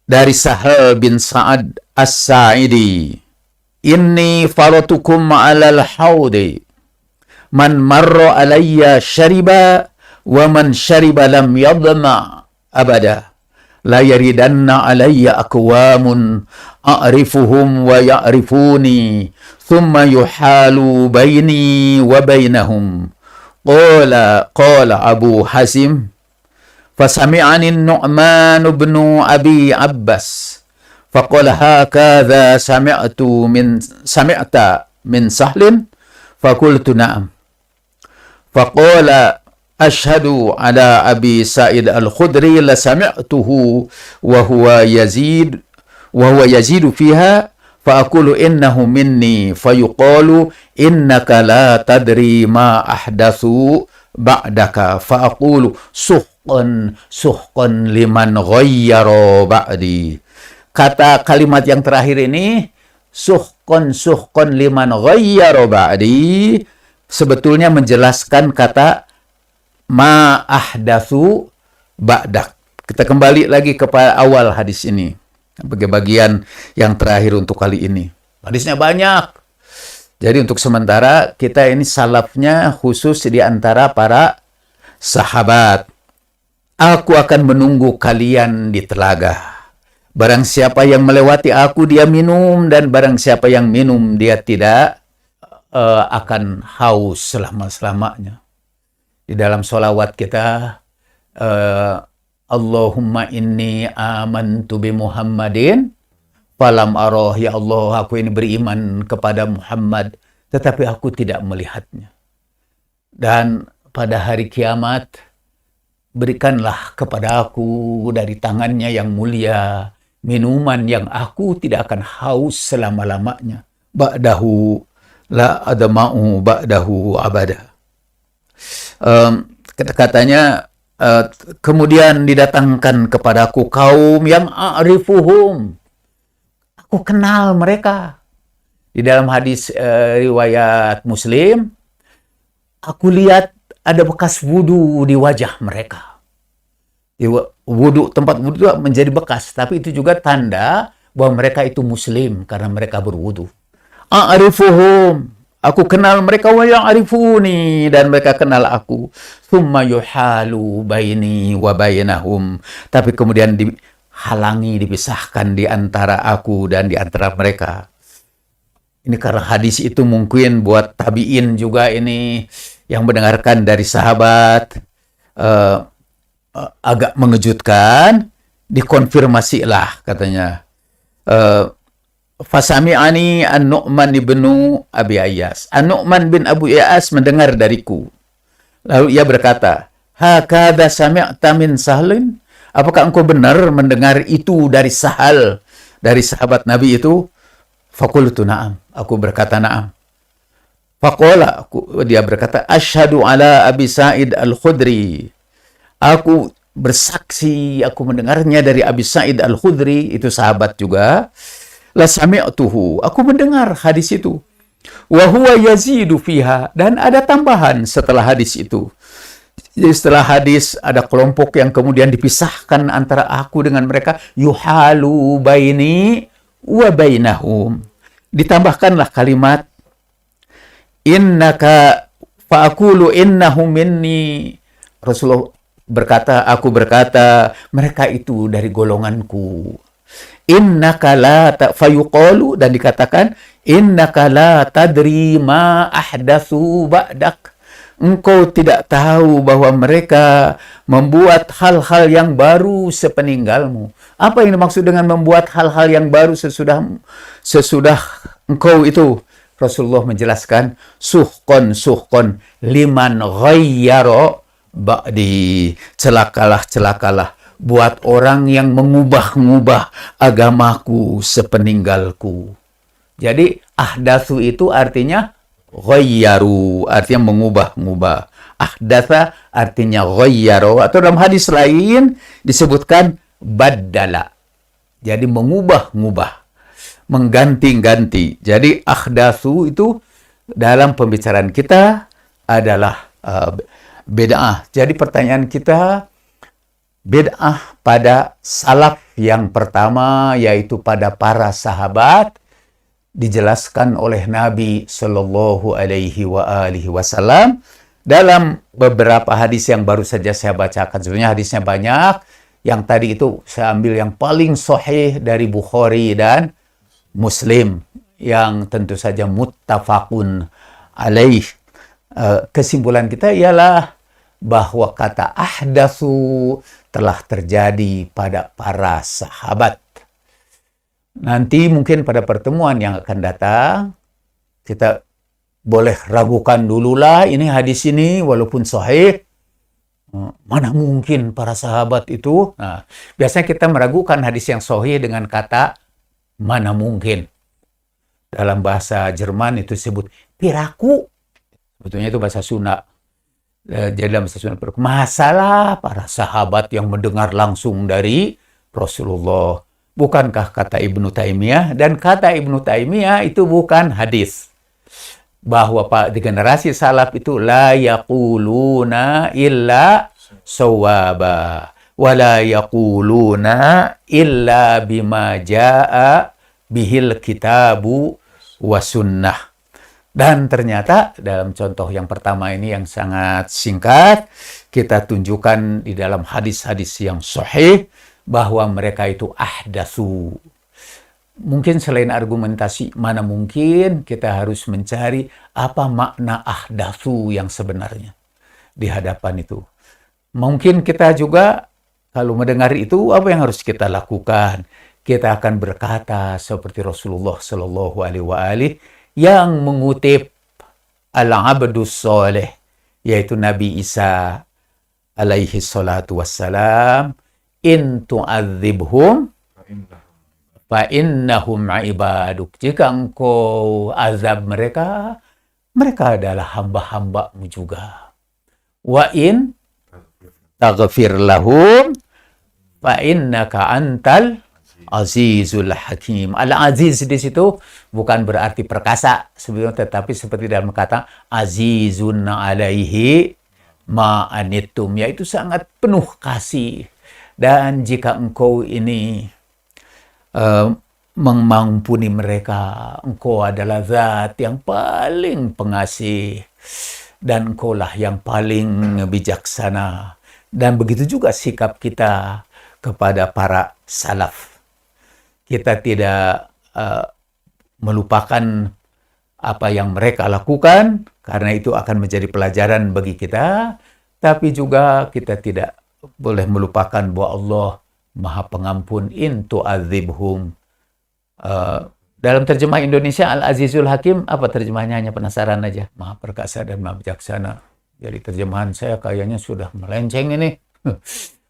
dari Sahal bin Sa'ad As-Sa'idi, inni faratukum alal haudi, man marra alayya syariba, wa man syariba lam yadma abada. La yaridanna alayya aqwamun a'rifuhum wa ya'rifuni, thumma yuhalu baini wa bainahum. Qala Abu Hazim, fasami'ani Nu'man ibn Abi Abbas, faqala hakadha sami'ta min Sahlin, faqultu na'am. Faqala ashhadu ala Abi Sa'id al-Khudri la sami'tuhu wa huwa yazidu fiha, fa aqulu innahu minni, fayuqalu innaka la tadri ma ahdatsu ba'daka, fa aqulu suhqan liman ghayyara ba'di. Kata kalimat yang terakhir ini, suhqan liman ghayyara ba'di, sebetulnya menjelaskan kata ma ahdatsu ba'dak. Kita kembali lagi kepada awal hadis ini, bagian yang terakhir untuk kali ini. Hadisnya banyak. Jadi untuk sementara kita ini salafnya khusus di antara para sahabat. Aku akan menunggu kalian di telaga. Barang siapa yang melewati aku, dia minum, dan barang siapa yang minum, dia tidak akan haus selama-selamanya. Di dalam sholawat kita, Allahumma inni amantu bi Muhammadin falam aroh, ya Allah, aku ini beriman kepada Muhammad, tetapi aku tidak melihatnya. Dan pada hari kiamat, berikanlah kepada aku dari tangannya yang mulia minuman yang aku tidak akan haus selama-lamanya. Ba'dahu la adma'u ba'dahu abada. Katanya, kemudian didatangkan kepadaku kaum yang a'rifuhum, aku kenal mereka. Di dalam hadis riwayat Muslim, aku lihat ada bekas wudu di wajah mereka. Tempat wudu menjadi bekas, tapi itu juga tanda bahwa mereka itu muslim karena mereka berwudu. A'rifuhum, aku kenal mereka, wa ya'rifuni, dan mereka kenal aku. Thumma yuhalu baini wa bainahum, tapi kemudian dihalangi, dipisahkan di antara aku dan di antara mereka. Ini karena hadis itu mungkin buat tabi'in juga ini yang mendengarkan dari sahabat agak mengejutkan. Dikonfirmasilah katanya. Fasami'ani An-Nu'man ibnu Abi Ayyas. An-Nu'man bin Abu Ayyas mendengar dariku. Lalu ia berkata, hakadha sami'ta min Sahlin? Apakah engkau benar mendengar itu dari Sahal, dari sahabat Nabi itu? Faqultu na'am. Aku berkata na'am. Faqala, dia berkata, asyhadu ala Abi Sa'id al-Khudri. Aku bersaksi, aku mendengarnya dari Abi Sa'id al-Khudri, itu sahabat juga. La sami'tuhu, aku mendengar hadis itu. Wa huwa yazidu fiha, dan ada tambahan setelah hadis itu. Jadi setelah hadis ada kelompok yang kemudian dipisahkan antara aku dengan mereka. Yuhalu baini wa bainahum. Ditambahkanlah kalimat innaka fa'akulu innahum minni. Rasulullah berkata, aku berkata, mereka itu dari golonganku. Innaka la fayuqalu, dan dikatakan innaka la tadri ma ahdatsu ba'dak. Engkau tidak tahu bahwa mereka membuat hal-hal yang baru sepeninggalmu. Apa yang dimaksud dengan membuat hal-hal yang baru sesudah engkau itu? Rasulullah menjelaskan, suhqan liman ghayyara ba'di. Celakalah buat orang yang mengubah-ngubah agamaku sepeninggalku. Jadi ahdatsu itu artinya ghayyaru, artinya mengubah-ngubah. Ahdatsa artinya ghayyaru, atau dalam hadis lain disebutkan baddala. Jadi mengubah-ngubah, mengganti-ganti. Jadi ahdatsu itu dalam pembicaraan kita adalah bid'ah. Jadi pertanyaan kita, bid'ah pada salaf yang pertama, yaitu pada para sahabat, dijelaskan oleh Nabi Shallallahu Alaihi Wasallam dalam beberapa hadis yang baru saja saya bacakan. Sebenarnya hadisnya banyak. Yang tadi itu saya ambil yang paling sahih dari Bukhari dan Muslim, yang tentu saja muttafaqun alaih. Kesimpulan kita ialah bahwa kata ahdatsu telah terjadi pada para sahabat. Nanti mungkin pada pertemuan yang akan datang, kita boleh ragukan dululah ini hadis ini walaupun sahih. Mana mungkin para sahabat itu? Nah, biasanya kita meragukan hadis yang sahih dengan kata mana mungkin. Dalam bahasa Jerman itu disebut piraku. Sebetulnya itu bahasa Sunda. Jadi dalam bahasa Sunda, masalah para sahabat yang mendengar langsung dari Rasulullah. Bukankah kata Ibnu Taimiyah? Dan kata Ibnu Taimiyah itu bukan hadis. Bahwa di generasi salaf itu la yaquluna illa sawaba wa la yaquluna illa bima jaa bihil kitabu wa sunnah. Dan ternyata dalam contoh yang pertama ini yang sangat singkat, kita tunjukkan di dalam hadis-hadis yang sahih bahwa mereka itu ahdatsu. Mungkin selain argumentasi, mana mungkin kita harus mencari apa makna ahdatsu yang sebenarnya di hadapan itu. Mungkin kita juga kalau mendengar itu, apa yang harus kita lakukan? Kita akan berkata seperti Rasulullah Shallallahu Alaihi Wasallam yang mengutip al-abdus soleh, yaitu Nabi Isa alaihi salatu wassalam, in tu'adzibhum fa innahum ibaduk. Jika engkau azab mereka, mereka adalah hamba-hambamu juga. Wa in taghfir lahum fa innaka antal azizul hakim. Al-aziz di situ bukan berarti perkasa sebetulnya, tetapi seperti dalam kata azizun alaihi ma anittum, yaitu sangat penuh kasih. Dan jika engkau ini mengampuni mereka, engkau adalah zat yang paling pengasih dan engkaulah yang paling bijaksana. Dan begitu juga sikap kita kepada para salaf. Kita tidak melupakan apa yang mereka lakukan, karena itu akan menjadi pelajaran bagi kita, tapi juga kita tidak boleh melupakan bahwa Allah Maha Pengampun, in tu'adzibhum. Dalam terjemah Indonesia Al-Azizul Hakim, apa terjemahnya? Hanya penasaran aja. Maha Perkasa dan Maha Bijaksana. Jadi terjemahan saya kayaknya sudah melenceng ini.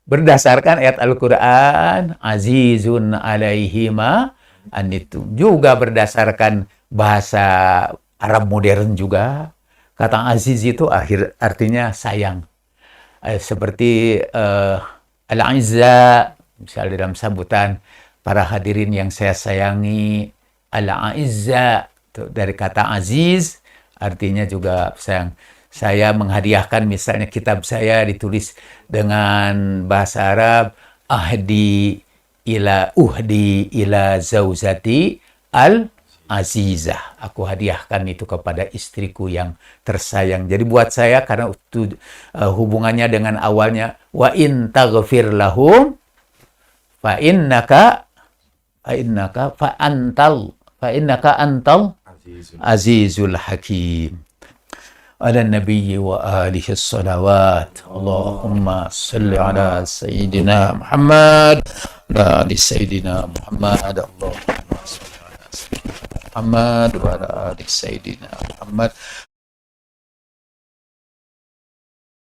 Berdasarkan ayat Al-Quran, azizun alaihi ma anittum. Juga berdasarkan bahasa Arab modern juga. Kata aziz itu artinya sayang. Seperti al-izza, misalnya dalam sambutan para hadirin yang saya sayangi, al-izza dari kata aziz artinya juga sayang. Saya menghadiahkan misalnya kitab saya ditulis dengan bahasa Arab, uhdi ila zauzati al-azizah. Aku hadiahkan itu kepada istriku yang tersayang. Jadi buat saya, karena itu hubungannya dengan awalnya, wa in taghfir lahum fa innaka antal azizul hakim. Ala nabiyyi wa alihi salawat. Allahumma salli ala sayyidina Muhammad wa ali sayyidina Muhammad. Allahumma salli ala sayyidina Muhammad wa ala ali sayyidina Muhammad.